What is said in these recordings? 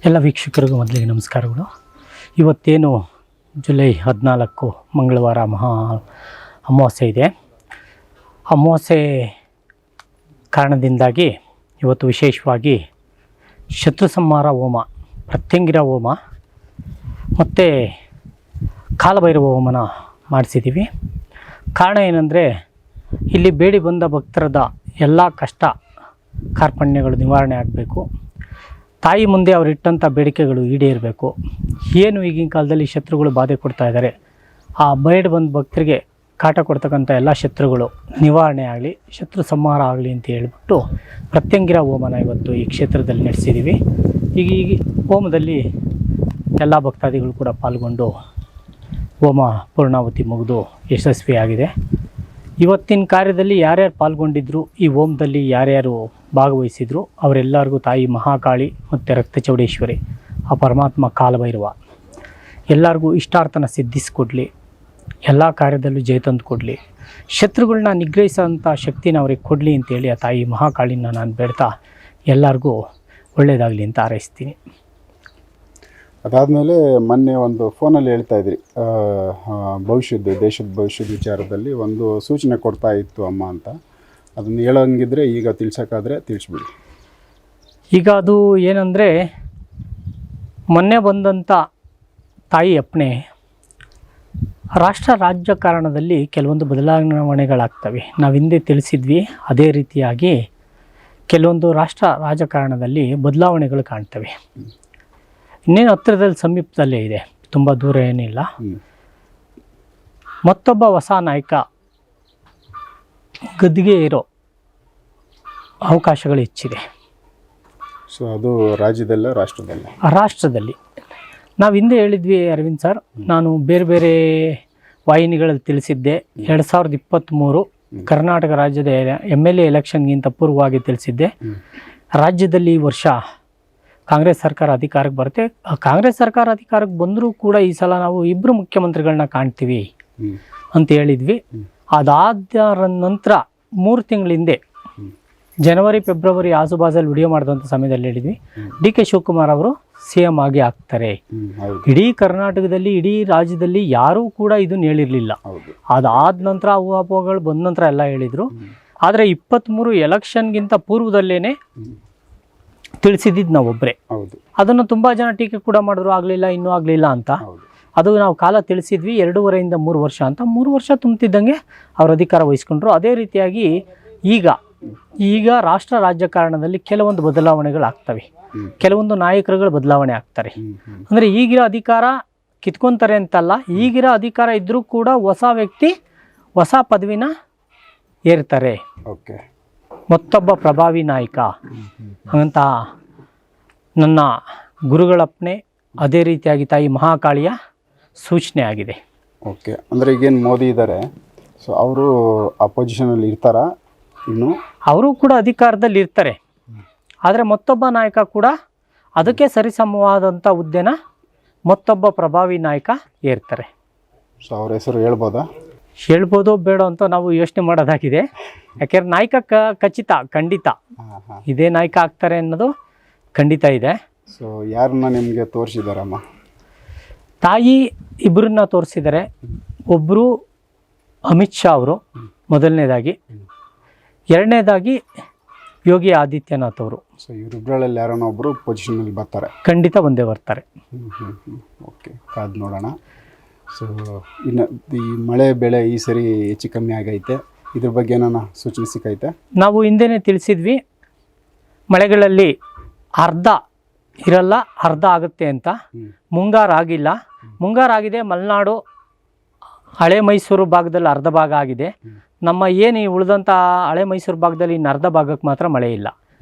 ಎಲ್ಲ ವೀಕ್ಷಕರಿಗೂ ಮೊದಲಿಗೆ ನಮಸ್ಕಾರಗಳು. ಇವತ್ತೇನು ಜುಲೈ 14 ಮಂಗಳವಾರ ಮಹಾ ಅಮಾವಾಸ್ಯೆ ಇದೆ. ಅಮಾವಾಸ್ಯೆ ಕಾರಣದಿಂದಾಗಿ ಇವತ್ತು ವಿಶೇಷವಾಗಿ ಶತ್ರು ಸಂಹಾರ ಹೋಮ, ಪ್ರತ್ಯಂಗಿರ ಹೋಮ ಮತ್ತು ಕಾಲಭೈರವ ಹೋಮನ ಮಾಡಿಸಿದ್ದೀವಿ. ಕಾರಣ ಏನಂದರೆ ಇಲ್ಲಿ ಬೇಡಿ ಬಂದ ಭಕ್ತರದ ಎಲ್ಲ ಕಷ್ಟ ಕಾರ್ಪಣ್ಯಗಳು ನಿವಾರಣೆ ಆಗಬೇಕು, ತಾಯಿ ಮುಂದೆ ಅವರಿಟ್ಟಂಥ ಬೇಡಿಕೆಗಳು ಈಡೇರಬೇಕು. ಏನು ಈಗಿನ ಕಾಲದಲ್ಲಿ ಶತ್ರುಗಳು ಬಾಧೆ ಕೊಡ್ತಾ ಇದ್ದಾರೆ, ಆ ಬೇಡ ಬಂದ ಭಕ್ತರಿಗೆ ಕಾಟ ಕೊಡ್ತಕ್ಕಂಥ ಎಲ್ಲ ಶತ್ರುಗಳು ನಿವಾರಣೆ ಆಗಲಿ, ಶತ್ರು ಸಂಹಾರ ಆಗಲಿ ಅಂತ ಹೇಳ್ಬಿಟ್ಟು ಪ್ರತ್ಯಂಗಿರ ಹೋಮನ ಇವತ್ತು ಈ ಕ್ಷೇತ್ರದಲ್ಲಿ ನಡೆಸಿದ್ದೀವಿ. ಈಗ ಹೋಮದಲ್ಲಿ ಎಲ್ಲ ಭಕ್ತಾದಿಗಳು ಕೂಡ ಪಾಲ್ಗೊಂಡು ಹೋಮ ಪೂರ್ಣಾವತಿ ಮುಗಿದು ಯಶಸ್ವಿಯಾಗಿದೆ. ಇವತ್ತಿನ ಕಾರ್ಯದಲ್ಲಿ ಯಾರ್ಯಾರು ಪಾಲ್ಗೊಂಡಿದ್ರು, ಈ ಹೋಮದಲ್ಲಿ ಯಾರ್ಯಾರು ಭಾಗವಹಿಸಿದ್ರು ಅವರೆಲ್ಲರಿಗೂ ತಾಯಿ ಮಹಾಕಾಳಿ ಮತ್ತು ರಕ್ತಚೌಡೇಶ್ವರಿ, ಆ ಪರಮಾತ್ಮ ಕಾಲಭೈರವ ಎಲ್ಲರಿಗೂ ಇಷ್ಟಾರ್ಥನ ಸಿದ್ಧಿಸಿಕೊಡ್ಲಿ, ಎಲ್ಲ ಕಾರ್ಯದಲ್ಲೂ ಜಯ ತಂದು ಕೊಡಲಿ, ಶತ್ರುಗಳನ್ನ ನಿಗ್ರಹಿಸೋಂಥ ಶಕ್ತಿನ ಅವ್ರಿಗೆ ಕೊಡಲಿ ಅಂತೇಳಿ ಆ ತಾಯಿ ಮಹಾಕಾಳಿನ ನಾನು ಬೇಡ್ತಾ ಎಲ್ಲರಿಗೂ ಒಳ್ಳೆಯದಾಗಲಿ ಅಂತ ಹಾರೈಸ್ತೀನಿ. ಅದಾದಮೇಲೆ ಮೊನ್ನೆ ಒಂದು ಫೋನಲ್ಲಿ ಹೇಳ್ತಾ ಇದ್ರಿ, ಭವಿಷ್ಯದ ದೇಶದ ಭವಿಷ್ಯದ ವಿಚಾರದಲ್ಲಿ ಒಂದು ಸೂಚನೆ ಕೊಡ್ತಾ ಇತ್ತು ಅಮ್ಮ ಅಂತ. ಅದನ್ನು ಹೇಳೋಂಗಿದ್ರೆ ಈಗ ತಿಳಿಸೋಕ್ಕಾದರೆ ತಿಳಿಸ್ಬಿಡಿ. ಈಗ ಅದು ಏನಂದರೆ, ಮೊನ್ನೆ ಬಂದಂಥ ತಾಯಿ ಅಪ್ಪಣೆ, ರಾಷ್ಟ್ರ ರಾಜಕಾರಣದಲ್ಲಿ ಕೆಲವೊಂದು ಬದಲಾವಣೆಗಳಾಗ್ತವೆ. ನಾವು ಹಿಂದೆ ತಿಳಿಸಿದ್ವಿ, ಅದೇ ರೀತಿಯಾಗಿ ಕೆಲವೊಂದು ರಾಷ್ಟ್ರ ರಾಜಕಾರಣದಲ್ಲಿ ಬದಲಾವಣೆಗಳು ಕಾಣ್ತವೆ. ಇನ್ನೇನು ಹತ್ತಿರದಲ್ಲಿ ಸಮೀಪದಲ್ಲೇ ಇದೆ, ತುಂಬ ದೂರ ಏನಿಲ್ಲ. ಮತ್ತೊಬ್ಬ ಹೊಸ ನಾಯಕ ಗದ್ದಿಗೆ ಇರೋ ಅವಕಾಶಗಳು ಹೆಚ್ಚಿದೆ. ಸೊ ಅದು ರಾಜ್ಯದಲ್ಲ ರಾಷ್ಟ್ರದಲ್ಲಿ ನಾವು ಹಿಂದೆ ಹೇಳಿದ್ವಿ ಅರವಿಂದ್ ಸರ್, ನಾನು ಬೇರೆ ಬೇರೆ ವಾಹಿನಿಗಳಲ್ಲಿ ತಿಳಿಸಿದ್ದೆ. 2023 ಕರ್ನಾಟಕ ರಾಜ್ಯದ MLA ಎಲೆಕ್ಷನ್ಗಿಂತ ಪೂರ್ವವಾಗಿ ತಿಳಿಸಿದ್ದೆ. ರಾಜ್ಯದಲ್ಲಿ ಈ ವರ್ಷ ಕಾಂಗ್ರೆಸ್ ಸರ್ಕಾರ ಅಧಿಕಾರಕ್ಕೆ ಬರುತ್ತೆ. ಕಾಂಗ್ರೆಸ್ ಸರ್ಕಾರ ಅಧಿಕಾರಕ್ಕೆ ಬಂದರೂ ಕೂಡ ಈ ಸಲ ನಾವು ಇಬ್ಬರು ಮುಖ್ಯಮಂತ್ರಿಗಳನ್ನ ಕಾಣ್ತೀವಿ ಅಂತ ಹೇಳಿದ್ವಿ. ಅದಾದ ನಂತರ 3 ತಿಂಗಳ ಹಿಂದೆ ಜನವರಿ ಫೆಬ್ರವರಿ ಆಸುಬಾಸಲ್ಲಿ ವಿಡಿಯೋ ಮಾಡಿದಂಥ ಸಮಯದಲ್ಲಿ ಹೇಳಿದ್ವಿ, DK ಶಿವಕುಮಾರ್ ಅವರು CM ಆಗಿ ಆಗ್ತಾರೆ. ಇಡೀ ಕರ್ನಾಟಕದಲ್ಲಿ, ಇಡೀ ರಾಜ್ಯದಲ್ಲಿ ಯಾರೂ ಕೂಡ ಇದನ್ನು ಹೇಳಿರಲಿಲ್ಲ. ಅದಾದ ನಂತರ ಅಪೋಹಗಳು ಬಂದ ನಂತರ ಎಲ್ಲ ಹೇಳಿದರು. ಆದರೆ 23 ಎಲೆಕ್ಷನ್ಗಿಂತ ಪೂರ್ವದಲ್ಲೇ ತಿಳಿಸಿದ್ದು ನಾವೊಬ್ಬರೇ. ಅದನ್ನು ತುಂಬ ಜನ ಟೀಕೆ ಕೂಡ ಮಾಡಿದ್ರು, ಆಗಲಿಲ್ಲ, ಇನ್ನೂ ಆಗಲಿಲ್ಲ ಅಂತ. ಅದು ನಾವು ಕಾಲ ತಿಳಿಸಿದ್ವಿ, 2.5 3 ವರ್ಷ ಅಂತ. 3 ವರ್ಷ ತುಂಬುತ್ತಿದ್ದಂಗೆ ಅವ್ರ ಅಧಿಕಾರ ವಹಿಸ್ಕೊಂಡ್ರು. ಅದೇ ರೀತಿಯಾಗಿ ಈಗ ರಾಷ್ಟ್ರ ರಾಜಕಾರಣದಲ್ಲಿ ಕೆಲವೊಂದು ಬದಲಾವಣೆಗಳಾಗ್ತವೆ, ಕೆಲವೊಂದು ನಾಯಕರುಗಳು ಬದಲಾವಣೆ ಆಗ್ತಾರೆ. ಅಂದರೆ ಈಗಿರೋ ಅಧಿಕಾರ ಕಿತ್ಕೊಂತಾರೆ ಅಂತಲ್ಲ, ಈಗಿರೋ ಅಧಿಕಾರ ಇದ್ದರೂ ಕೂಡ ಹೊಸ ವ್ಯಕ್ತಿ ಹೊಸ ಪದವಿನ ಏರ್ತಾರೆ. ಮತ್ತೊಬ್ಬ ಪ್ರಭಾವಿ ನಾಯಕ ಅಂತ ನನ್ನ ಗುರುಗಳಪ್ಪಣೆ, ಅದೇ ರೀತಿಯಾಗಿ ತಾಯಿ ಮಹಾಕಾಳಿಯ ಸೂಚನೆ ಆಗಿದೆ. ಓಕೆ, ಅಂದರೆ ಈಗೇನು ಮೋದಿ ಇದ್ದಾರೆ, ಸೊ ಅವರು ಅಪೋಸಿಷನಲ್ಲಿ ಇರ್ತಾರಾ? ಇನ್ನು ಅವರು ಕೂಡ ಅಧಿಕಾರದಲ್ಲಿ ಇರ್ತಾರೆ, ಆದರೆ ಮತ್ತೊಬ್ಬ ನಾಯಕ ಕೂಡ ಅದಕ್ಕೆ ಸರಿಸಮವಾದಂಥ ಹುದ್ದೆನ ಮತ್ತೊಬ್ಬ ಪ್ರಭಾವಿ ನಾಯಕ ಏರ್ತಾರೆ. ಸೊ ಅವ್ರ ಹೆಸರು ಹೇಳ್ಬೋದೋ ಬೇಡ ಅಂತ ನಾವು ಯೋಚನೆ ಮಾಡೋದಾಗಿದೆ. ಯಾಕೆಂದ್ರೆ ನಾಯಕ ಖಂಡಿತ ಇದೇ ನಾಯಕ ಆಗ್ತಾರೆ ಅನ್ನೋದು ಖಂಡಿತ ಇದೆ. ಸೊ ಯಾರನ್ನ ನಿಮಗೆ ತೋರಿಸಿದಾರಮ್ಮ? ತಾಯಿ ಇಬ್ಬರನ್ನ ತೋರಿಸಿದ್ದಾರೆ. ಒಬ್ಬರು ಅಮಿತ್ ಶಾ ಅವರು ಮೊದಲನೇದಾಗಿ, ಎರಡನೇದಾಗಿ ಯೋಗಿ ಆದಿತ್ಯನಾಥ್ ಅವರು. ಸೊ ಇವರಿಬ್ಬರಲ್ಲಿ ಯಾರನ್ನ ಒಬ್ಬರು ಪೊಸಿಷನಲ್ಲಿ ಬರ್ತಾರೆ, ಖಂಡಿತ ಒಂದೇ ಬರ್ತಾರೆ. ಓಕೆ, ಕಾದು ನೋಡೋಣ. ಸೊ ಇನ್ನು ಈ ಮಳೆ ಬೆಳೆ ಈ ಸರಿ ಹೆಚ್ಚು ಕಮ್ಮಿ ಆಗೈತೆ, ಇದ್ರ ಬಗ್ಗೆ ಏನಾನ ಸೂಚನೆ ಸಿಕ್ಕೈತೆ? ನಾವು ಹಿಂದೆನೇ ತಿಳಿಸಿದ್ವಿ, ಮಳೆಗಳಲ್ಲಿ ಅರ್ಧ ಇರಲ್ಲ, ಅರ್ಧ ಆಗುತ್ತೆ ಅಂತ. ಮುಂಗಾರು ಆಗಿಲ್ಲ, ಮುಂಗಾರು ಆಗಿದೆ. ಮಲೆನಾಡು ಹಳೆ ಮೈಸೂರು ಭಾಗದಲ್ಲಿ ಅರ್ಧ ಭಾಗ ಆಗಿದೆ. ನಮ್ಮ ಏನು ಈ ಉಳಿದಂಥ ಹಳೆ ಮೈಸೂರು ಭಾಗದಲ್ಲಿ ಇನ್ನು ಅರ್ಧ ಭಾಗಕ್ಕೆ ಮಾತ್ರ ಮಳೆ ಇಲ್ಲ.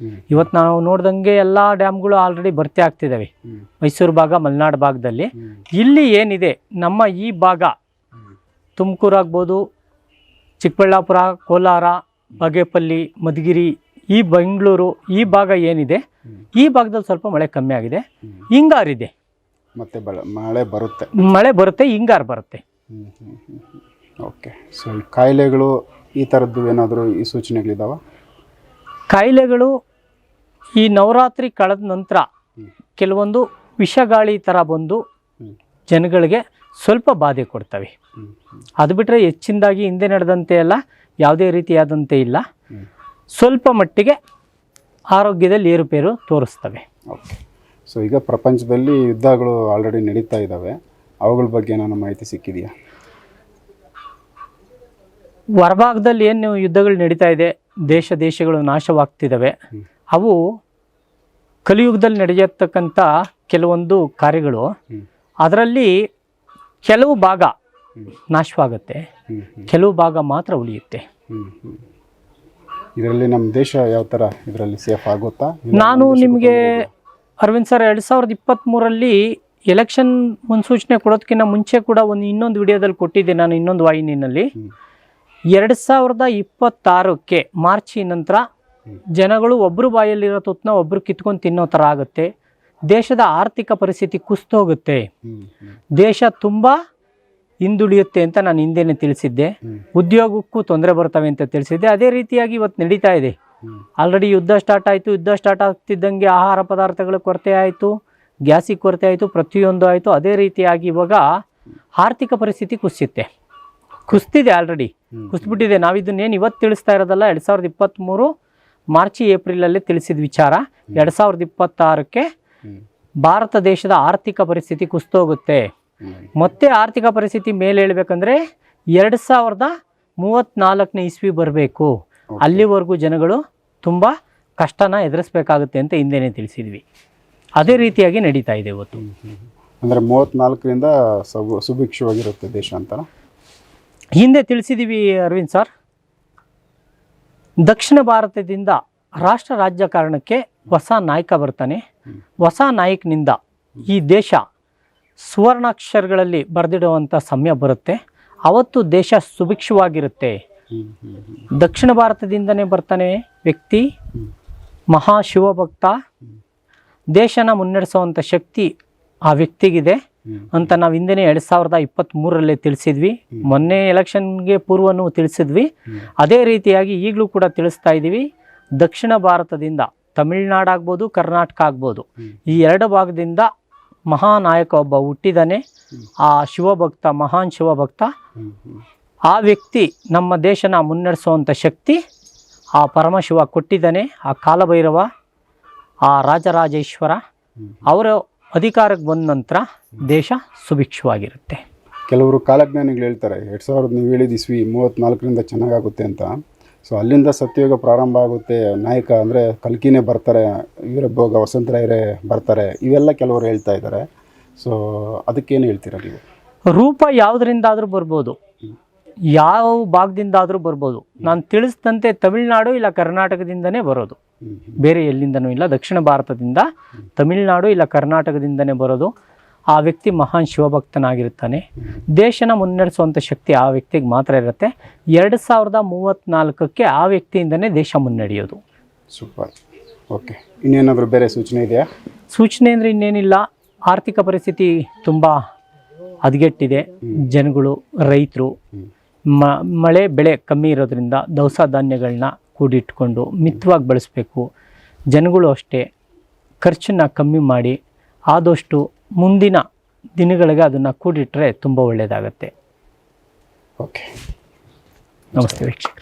ಇವತ್ತು ನಾವು ನೋಡ್ದಂಗೆ ಎಲ್ಲ ಡ್ಯಾಮ್ಗಳು ಆಲ್ರೆಡಿ ಭರ್ತಿ ಆಗ್ತಿದ್ದಾವೆ ಮೈಸೂರು ಭಾಗ, ಮಲೆನಾಡು ಭಾಗದಲ್ಲಿ. ಇಲ್ಲಿ ಏನಿದೆ ನಮ್ಮ ಈ ಭಾಗ ತುಮಕೂರು ಆಗ್ಬೋದು, ಚಿಕ್ಕಬಳ್ಳಾಪುರ, ಕೋಲಾರ, ಬಾಗೇಪಲ್ಲಿ, ಮಧುಗಿರಿ, ಈ ಬೆಂಗಳೂರು ಈ ಭಾಗ ಏನಿದೆ ಈ ಭಾಗದಲ್ಲಿ ಸ್ವಲ್ಪ ಮಳೆ ಕಮ್ಮಿ ಆಗಿದೆ. ಹಿಂಗಾರಿದೆ, ಮತ್ತೆ ಮಳೆ ಬರುತ್ತೆ, ಹಿಂಗಾರು ಬರುತ್ತೆ. ಓಕೆ. ಸೊ ಈ ಕಾಯಿಲೆಗಳು ಈ ಥರದ್ದು ಏನಾದರೂ ಈ ಸೂಚನೆಗಳಿದಾವ? ಕಾಯಿಲೆಗಳು ಈ ನವರಾತ್ರಿ ಕಳೆದ ನಂತರ ಕೆಲವೊಂದು ವಿಷಗಾಳಿ ಥರ ಬಂದು ಜನಗಳಿಗೆ ಸ್ವಲ್ಪ ಬಾಧೆ ಕೊಡ್ತವೆ. ಅದು ಬಿಟ್ಟರೆ ಹೆಚ್ಚಿನದಾಗಿ ಹಿಂದೆ ನಡೆದಂತೆ ಎಲ್ಲ ಯಾವುದೇ ರೀತಿಯಾದಂತೆ ಇಲ್ಲ. ಸ್ವಲ್ಪ ಮಟ್ಟಿಗೆ ಆರೋಗ್ಯದಲ್ಲಿ ಏರುಪೇರು ತೋರಿಸ್ತವೆ. ಓಕೆ. ಸೊ ಈಗ ಪ್ರಪಂಚದಲ್ಲಿ ಯುದ್ಧಗಳು ಆಲ್ರೆಡಿ ನಡೀತಾ ಇದ್ದಾವೆ, ಅವುಗಳ ಬಗ್ಗೆ ಏನಾದ್ರು ಮಾಹಿತಿ ಸಿಕ್ಕಿದೆಯಾ? ಹೊರಭಾಗದಲ್ಲಿ ಏನು ಯುದ್ಧಗಳು ನಡೀತಾ ಇದೆ, ದೇಶಗಳು ನಾಶವಾಗ್ತಿದ್ದಾವೆ. ಅವು ಕಲಿಯುಗದಲ್ಲಿ ನಡೆಯತಕ್ಕಂಥ ಕೆಲವೊಂದು ಕಾರ್ಯಗಳು. ಅದರಲ್ಲಿ ಕೆಲವು ಭಾಗ ನಾಶವಾಗುತ್ತೆ, ಕೆಲವು ಭಾಗ ಮಾತ್ರ ಉಳಿಯುತ್ತೆ. ಇದರಲ್ಲಿ ನಮ್ಮ ದೇಶ ಯಾವ ಥರ ಇದರಲ್ಲಿ ಸೇಫ್ ಆಗುತ್ತಾ? ನಾನು ನಿಮಗೆ ಅರವಿಂದ್ ಸರ್ 2023 ಎಲೆಕ್ಷನ್ ಮುನ್ಸೂಚನೆ ಕೊಡೋದಕ್ಕಿಂತ ಮುಂಚೆ ಕೂಡ ಇನ್ನೊಂದು ವಿಡಿಯೋದಲ್ಲಿ ಕೊಟ್ಟಿದ್ದೆ ನಾನು, ಇನ್ನೊಂದು ವಾಹಿನಿಯಲ್ಲಿ. 2026 ಮಾರ್ಚ್ ನಂತರ ಜನಗಳು ಒಬ್ಬರು ಬಾಯಲ್ಲಿರೋ ತುತ್ತನ್ನ ಒಬ್ಬರು ಕಿತ್ಕೊಂಡು ತಿನ್ನೋ ಥರ ಆಗುತ್ತೆ. ದೇಶದ ಆರ್ಥಿಕ ಪರಿಸ್ಥಿತಿ ಕುಸಿದೋಗುತ್ತೆ, ದೇಶ ತುಂಬ ಹಿಂದುಳಿಯುತ್ತೆ ಅಂತ ನಾನು ಹಿಂದೆನೇ ತಿಳಿಸಿದ್ದೆ. ಉದ್ಯೋಗಕ್ಕೂ ತೊಂದರೆ ಬರ್ತವೆ ಅಂತ ತಿಳಿಸಿದ್ದೆ. ಅದೇ ರೀತಿಯಾಗಿ ಇವತ್ತು ನಡೀತಾ ಇದೆ. ಆಲ್ರೆಡಿ ಯುದ್ಧ ಸ್ಟಾರ್ಟ್ ಆಯಿತು. ಯುದ್ಧ ಸ್ಟಾರ್ಟ್ ಆಗ್ತಿದ್ದಂಗೆ ಆಹಾರ ಪದಾರ್ಥಗಳ ಕೊರತೆ ಆಯಿತು, ಗ್ಯಾಸಿಗೆ ಕೊರತೆ ಆಯಿತು, ಪ್ರತಿಯೊಂದು ಆಯಿತು. ಅದೇ ರೀತಿಯಾಗಿ ಇವಾಗ ಆರ್ಥಿಕ ಪರಿಸ್ಥಿತಿ ಕುಸಿತಿದೆ, ಆಲ್ರೆಡಿ ಕುಸಿದ್ಬಿಟ್ಟಿದೆ. ನಾವಿದನ್ನೇನು ಇವತ್ತು ತಿಳಿಸ್ತಾ ಇರೋದಲ್ಲ, 2023 ಮಾರ್ಚ್ ಏಪ್ರಿಲಲ್ಲೇ ತಿಳಿಸಿದ ವಿಚಾರ. 2026 ಭಾರತ ದೇಶದ ಆರ್ಥಿಕ ಪರಿಸ್ಥಿತಿ ಕುಸಿದೋಗುತ್ತೆ. ಮತ್ತೆ ಆರ್ಥಿಕ ಪರಿಸ್ಥಿತಿ ಮೇಲೆ ಹೇಳ್ಬೇಕಂದ್ರೆ 2034 ಇಸ್ವಿ ಬರಬೇಕು. ಅಲ್ಲಿವರೆಗೂ ಜನಗಳು ತುಂಬ ಕಷ್ಟನ ಎದುರಿಸ್ಬೇಕಾಗುತ್ತೆ ಅಂತ ಹಿಂದೆನೇ ತಿಳಿಸಿದ್ವಿ. ಅದೇ ರೀತಿಯಾಗಿ ನಡೀತಾ ಇದೆ ಇವತ್ತು. ಅಂದರೆ 34ರಿಂದ ಸುಭಿಕ್ಷವಾಗಿರುತ್ತೆ ದೇಶ ಅಂತ ಹಿಂದೆ ತಿಳಿಸಿದ್ದೀವಿ ಅರವಿಂದ್ ಸರ್. ದಕ್ಷಿಣ ಭಾರತದಿಂದ ರಾಷ್ಟ್ರ ರಾಜಕಾರಣಕ್ಕೆ ಹೊಸ ನಾಯಕ ಬರ್ತಾನೆ. ಹೊಸ ನಾಯಕನಿಂದ ಈ ದೇಶ ಸುವರ್ಣಾಕ್ಷರಗಳಲ್ಲಿ ಬರೆದಿಡುವಂಥ ಸಮಯ ಬರುತ್ತೆ. ಅವತ್ತು ದೇಶ ಸುಭಿಕ್ಷವಾಗಿರುತ್ತೆ. ದಕ್ಷಿಣ ಭಾರತದಿಂದನೇ ಬರ್ತಾನೆ ವ್ಯಕ್ತಿ, ಮಹಾಶಿವಭಕ್ತ. ದೇಶನ ಮುನ್ನಡೆಸುವಂಥ ಶಕ್ತಿ ಆ ವ್ಯಕ್ತಿಗಿದೆ ಅಂತ ನಾವು ಹಿಂದೆನೇ 2023 ತಿಳಿಸಿದ್ವಿ. ಮೊನ್ನೆ ಎಲೆಕ್ಷನ್ಗೆ ಪೂರ್ವನೂ ತಿಳಿಸಿದ್ವಿ. ಅದೇ ರೀತಿಯಾಗಿ ಈಗಲೂ ಕೂಡ ತಿಳಿಸ್ತಾ ಇದ್ದೀವಿ. ದಕ್ಷಿಣ ಭಾರತದಿಂದ ತಮಿಳುನಾಡು ಆಗ್ಬೋದು, ಕರ್ನಾಟಕ ಆಗ್ಬೋದು, ಈ ಎರಡು ಭಾಗದಿಂದ ಮಹಾನಾಯಕ ಒಬ್ಬ ಹುಟ್ಟಿದಾನೆ. ಆ ಶಿವಭಕ್ತ, ಮಹಾನ್ ಶಿವಭಕ್ತ. ಆ ವ್ಯಕ್ತಿ ನಮ್ಮ ದೇಶನ ಮುನ್ನಡೆಸುವಂಥ ಶಕ್ತಿ ಆ ಪರಮಶಿವ ಕೊಟ್ಟಿದ್ದಾನೆ. ಆ ಕಾಲಭೈರವ, ಆ ರಾಜರಾಜೇಶ್ವರ ಅವರ ಅಧಿಕಾರಕ್ಕೆ ಬಂದ ನಂತರ ದೇಶ ಸುಭಿಕ್ಷವಾಗಿರುತ್ತೆ. ಕೆಲವರು ಕಾಲಜ್ಞಾನಿಗಳು ಹೇಳ್ತಾರೆ 2000 ನೀವು ಹೇಳಿದ ಇಸ್ವಿ 34ರಿಂದ ಚೆನ್ನಾಗಾಗುತ್ತೆ ಅಂತ. ಸೊ ಅಲ್ಲಿಂದ ಸತ್ಯಯುಗ ಪ್ರಾರಂಭ ಆಗುತ್ತೆ. ನಾಯಕ ಅಂದರೆ ಕಲ್ಕಿನೇ ಬರ್ತಾರೆ, ವೀರಭೋಗ ವಸಂತರಾಯರೇ ಬರ್ತಾರೆ, ಇವೆಲ್ಲ ಕೆಲವರು ಹೇಳ್ತಾ ಇದ್ದಾರೆ. ಸೊ ಅದಕ್ಕೇನು ಹೇಳ್ತೀರಾ ನೀವು? ರೂಪ ಯಾವುದರಿಂದಾದರೂ ಬರ್ಬೋದು, ಯಾವ ಭಾಗದಿಂದಾದರೂ ಬರ್ಬೋದು. ನಾನು ತಿಳಿಸಿದಂತೆ ತಮಿಳುನಾಡು ಇಲ್ಲ ಕರ್ನಾಟಕದಿಂದನೇ ಬರೋದು, ಬೇರೆ ಎಲ್ಲಿಂದನೂ ಇಲ್ಲ. ದಕ್ಷಿಣ ಭಾರತದಿಂದ ತಮಿಳುನಾಡು ಇಲ್ಲ ಕರ್ನಾಟಕದಿಂದನೇ ಬರೋದು. ಆ ವ್ಯಕ್ತಿ ಮಹಾನ್ ಶಿವಭಕ್ತನಾಗಿರ್ತಾನೆ. ದೇಶನ ಮುನ್ನಡೆಸುವಂಥ ಶಕ್ತಿ ಆ ವ್ಯಕ್ತಿಗೆ ಮಾತ್ರ ಇರುತ್ತೆ. 2034 ಆ ವ್ಯಕ್ತಿಯಿಂದನೇ ದೇಶ ಮುನ್ನಡೆಯೋದು. ಸೂಪರ್. ಓಕೆ. ಇನ್ನೇನಾದರೂ ಬೇರೆ ಸೂಚನೆ ಇದೆಯಾ? ಸೂಚನೆ ಅಂದರೆ ಇನ್ನೇನಿಲ್ಲ. ಆರ್ಥಿಕ ಪರಿಸ್ಥಿತಿ ತುಂಬ ಹದಗೆಟ್ಟಿದೆ. ಜನಗಳು, ರೈತರು ಮಳೆ ಬೆಳೆ ಕಮ್ಮಿ ಇರೋದ್ರಿಂದ ದವಸ ಧಾನ್ಯಗಳನ್ನ ಕೂಡಿಟ್ಕೊಂಡು ಮಿತವಾಗಿ ಬಳಸಬೇಕು. ಜನಗಳು ಅಷ್ಟೇ ಖರ್ಚನ್ನು ಕಮ್ಮಿ ಮಾಡಿ ಆದಷ್ಟು ಮುಂದಿನ ದಿನಗಳಿಗೆ ಅದನ್ನು ಕೂಡಿಟ್ರೆ ತುಂಬ ಒಳ್ಳೆಯದಾಗತ್ತೆ. ಓಕೆ. ನಮಸ್ತೆ ವೀಕ್ಷಕ.